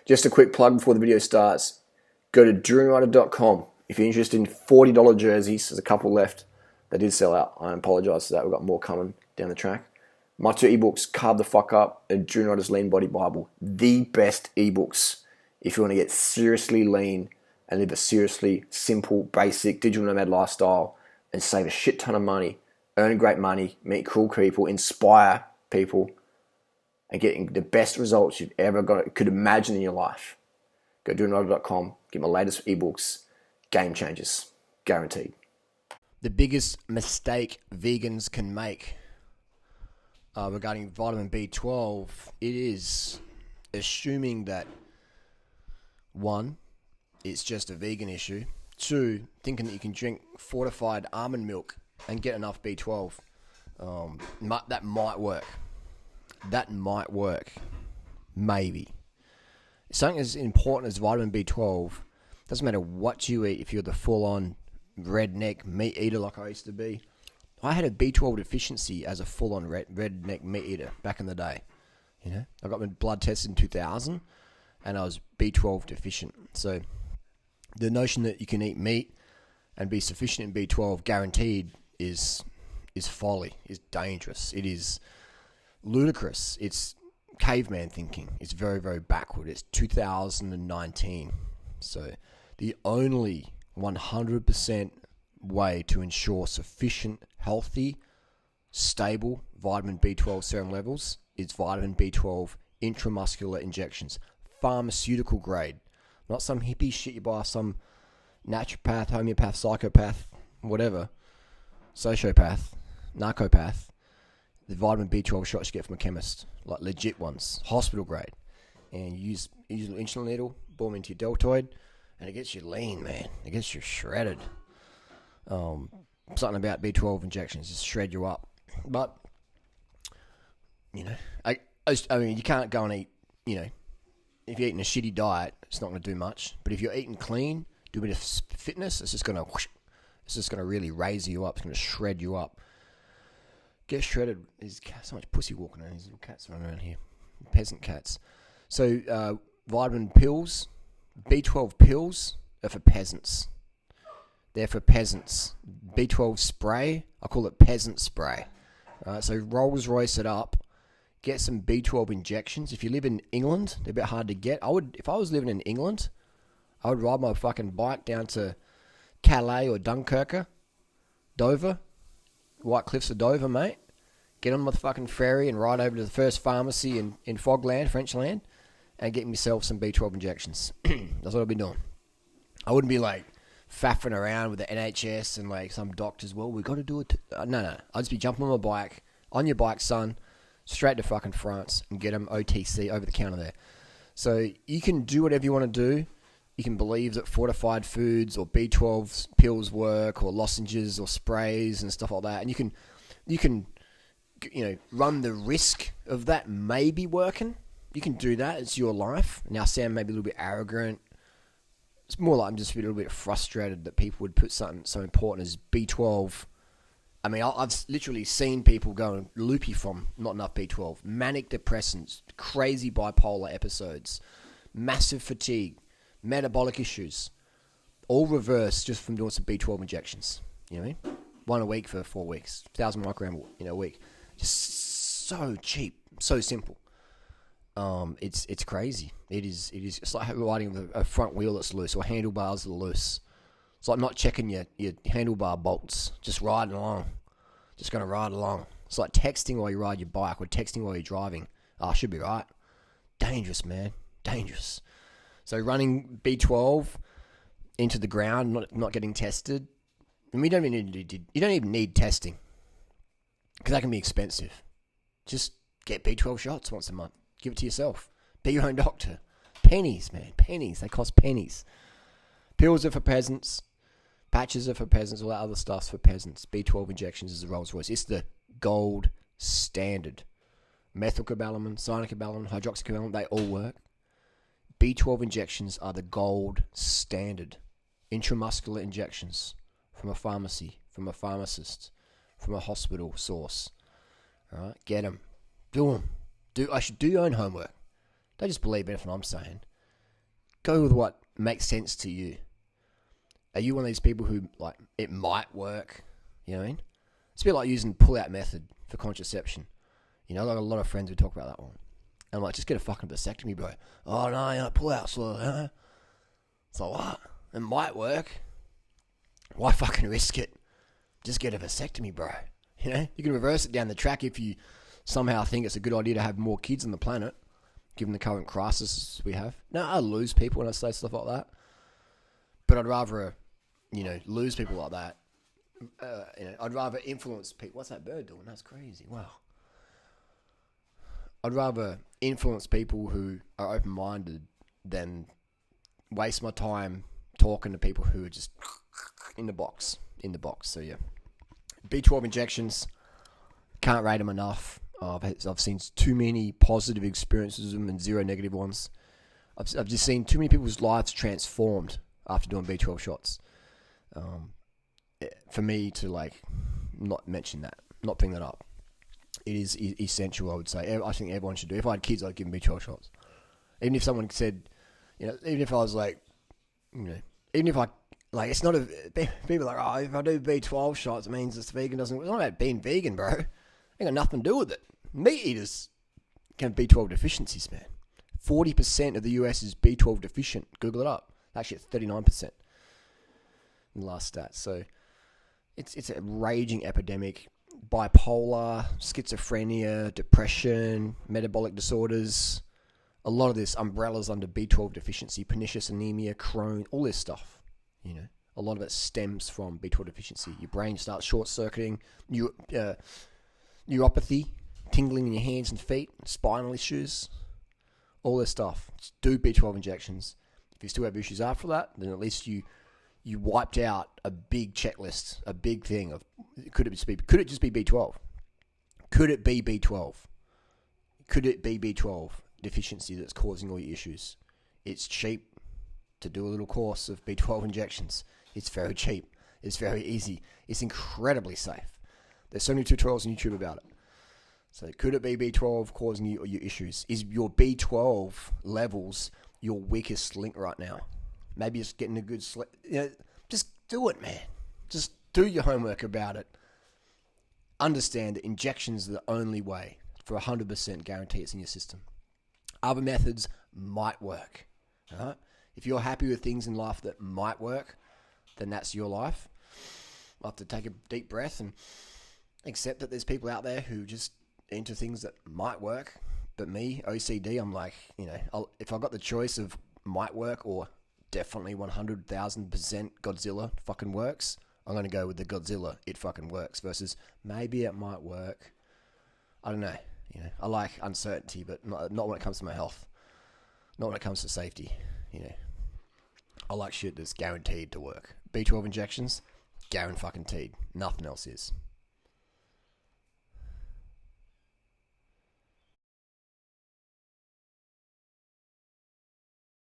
Just a quick plug before the video starts. Go to durianrider.com if you're interested in $40 jerseys. There's a couple left that did sell out. I apologize for that. We've got more coming down the track. My 2 ebooks, Carb the Fuck Up and Durian Rider's Lean Body Bible. The best ebooks if you want to get seriously lean and live a seriously simple, basic digital nomad lifestyle and save a shit ton of money, earn great money, meet cool people, inspire people, and getting the best results you've ever could imagine in your life. Go to durianrider.com, get my latest ebooks, game changers, guaranteed. The biggest mistake vegans can make regarding vitamin B12, it is assuming that 1, it's just a vegan issue. 2, thinking that you can drink fortified almond milk and get enough B12. That might work. That might work. Maybe. Something as important as vitamin B12, doesn't matter what you eat, if you're the full-on redneck meat eater like I used to be. I had a B12 deficiency as a full-on redneck meat eater back in the day. You know, I got my blood tested in 2000, and I was B12 deficient. So the notion that you can eat meat and be sufficient in B12 guaranteed is folly, is dangerous. It is ludicrous. It's caveman thinking. It's very, very backward. It's 2019. So the only 100% way to ensure sufficient, healthy, stable vitamin B12 serum levels is vitamin B12 intramuscular injections, pharmaceutical grade, not some hippie shit you buy some naturopath, homeopath, psychopath, whatever, sociopath, narcopath. The vitamin B12 shots you get from a chemist, like legit ones, hospital grade, and you use a insulin needle, boom into your deltoid, and it gets you lean, man. It gets you shredded. Something about B12 injections just shred you up. But you know, I mean, you can't go and eat. You know, if you're eating a shitty diet, it's not going to do much. But if you're eating clean, do a bit of fitness, it's just going to really raise you up. It's going to shred you up. Get shredded. There's so much pussy walking around. These little cats running around here, peasant cats. So vitamin pills, B12 pills are for peasants. They're for peasants. B12 spray, I call it peasant spray. So Rolls Royce it up. Get some B12 injections. If you live in England, they're a bit hard to get. If I was living in England, I would ride my fucking bike down to Calais or Dunkirk, Dover, White Cliffs of Dover, mate. Get on my fucking ferry and ride over to the first pharmacy in Fogland, Frenchland, and get myself some B12 injections. That's what I've been doing. I wouldn't be like faffing around with the NHS and like some doctors. Well, we got to do it. No. I'd just be jumping on my bike, on your bike, son, straight to fucking France and get them OTC over the counter there. So you can do whatever you want to do. You can believe that fortified foods or B12 pills work, or lozenges or sprays and stuff like that, and you can run the risk of that maybe working. You can do that. It's your life. Now, Sam may be a little bit arrogant. It's more like I'm just a little bit frustrated that people would put something so important as B12. I mean, I've literally seen people going loopy from not enough B12. Manic depressants, crazy bipolar episodes, massive fatigue, metabolic issues, all reversed just from doing some B12 injections. You know what I mean? 1 a week for 4 weeks, 1,000 microgram a week. Just so cheap, so simple. It's crazy. It is. It's like riding with a front wheel that's loose or handlebars that are loose. It's like not checking your handlebar bolts. Just riding along. Just going to ride along. It's like texting while you ride your bike or texting while you're driving. I should be right. Dangerous, man. Dangerous. So running B12 into the ground, not getting tested. And you don't even need testing, because that can be expensive. Just get B12 shots once a month. Give it to yourself. Be your own doctor. Pennies, man. Pennies. They cost pennies. Pills are for peasants. Patches are for peasants. All that other stuff's for peasants. B12 injections is the Rolls Royce. It's the gold standard. Methylcobalamin, cyanocobalamin, hydroxycobalamin, they all work. B12 injections are the gold standard. Intramuscular injections from a pharmacy, from a pharmacist, from a hospital source. All right, get them. Do them. I should do your own homework. Don't just believe anything I'm saying. Go with what makes sense to you. Are you one of these people who, like, it might work? You know what I mean? It's a bit like using pull-out method for contraception. You know, like a lot of friends would talk about that one. And I'm like, just get a fucking vasectomy, bro. Oh, no, you know, pull-out, so, It's like, what? It might work. Why fucking risk it? Just get a vasectomy, bro. You know, you can reverse it down the track if you somehow think it's a good idea to have more kids on the planet, given the current crisis we have. No, I lose people when I say stuff like that. But I'd rather, you know, lose people like that. You know, I'd rather influence people. What's that bird doing? That's crazy. Wow. I'd rather influence people who are open-minded than waste my time talking to people who are just in the box. So yeah, B12 injections, can't rate them enough. I've seen too many positive experiences with them and zero negative ones. I've just seen too many people's lives transformed after doing B12 shots. For me to like not mention that, not bring that up, it is essential. I would say. I think everyone should do. If I had kids, I'd give them B12 shots. Even if someone said, you know, even if I was like, you know, even if I. Like, it's not people are like, oh, if I do B12 shots, it means it's vegan doesn't... It's not about being vegan, bro. Ain't got nothing to do with it. Meat eaters can have B12 deficiencies, man. 40% of the US is B12 deficient. Google it up. Actually, it's 39% in the last stat. So, it's a raging epidemic. Bipolar, schizophrenia, depression, metabolic disorders. A lot of this umbrellas under B12 deficiency, pernicious anemia, Crohn, all this stuff. You know, a lot of it stems from B12 deficiency. Your brain starts short-circuiting, neuropathy, tingling in your hands and feet, spinal issues, all this stuff. Just do B12 injections. If you still have issues after that, then at least you wiped out a big checklist, a big thing of could it just be B12? Could it be B12? Could it be B12 deficiency that's causing all your issues? It's cheap to do a little course of B12 injections. It's very cheap. It's very easy. It's incredibly safe. There's so many tutorials on YouTube about it. So could it be B12 causing you your issues? Is your B12 levels your weakest link right now? Maybe it's getting a good sleep. You know, just do it, man. Just do your homework about it. Understand that injections are the only way for 100% guarantee it's in your system. Other methods might work. All right? If you're happy with things in life that might work, then that's your life. I'll have to take a deep breath and accept that there's people out there who just into things that might work. But me, OCD, I'm like, you know, if I got the choice of might work or definitely 100,000% Godzilla fucking works, I'm going to go with the Godzilla, it fucking works, versus maybe it might work. I don't know. You know, I like uncertainty, but not when it comes to my health. Not when it comes to safety. You know, I like shit that's guaranteed to work. B12 injections, guaranteed. Nothing else is.